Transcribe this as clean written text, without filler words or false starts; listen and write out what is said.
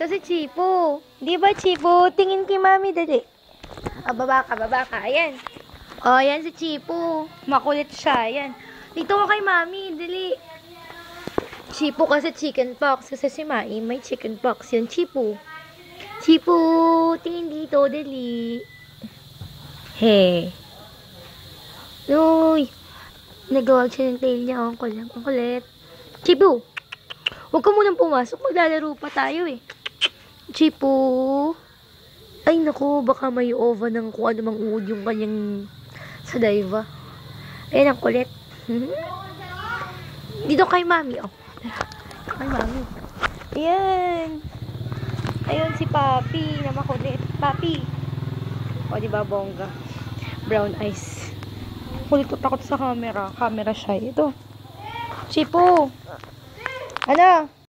Ito si Chipo. Di ba, Chipo? Tingin kay mami, dali. Baba ka. Ayan. Ayan si Chipo. Makulit siya. Ayan. Dito ka kay mami, dali. Chipo kasi chicken pox. Kasi si Mai may chicken pox. Yan, Chipo. Chipo, tingin dito, dali. Hey. Uy. Nagawag siya ng tail niya. Ang kulit. Chipo. Huwag ka munang pumasok. Maglalaro pa tayo eh. Chipo. Ay naku, baka may oven ng kung ano mang uod yung kanyang saliva. Ayan ang kulit. Dito kay mami. Kay mami. Ayan. Ayun si Papi na makulit. Papi. Diba bongga? Brown eyes. Kulit ko takot sa camera. Camera shy. Ito. Chipo. Ano?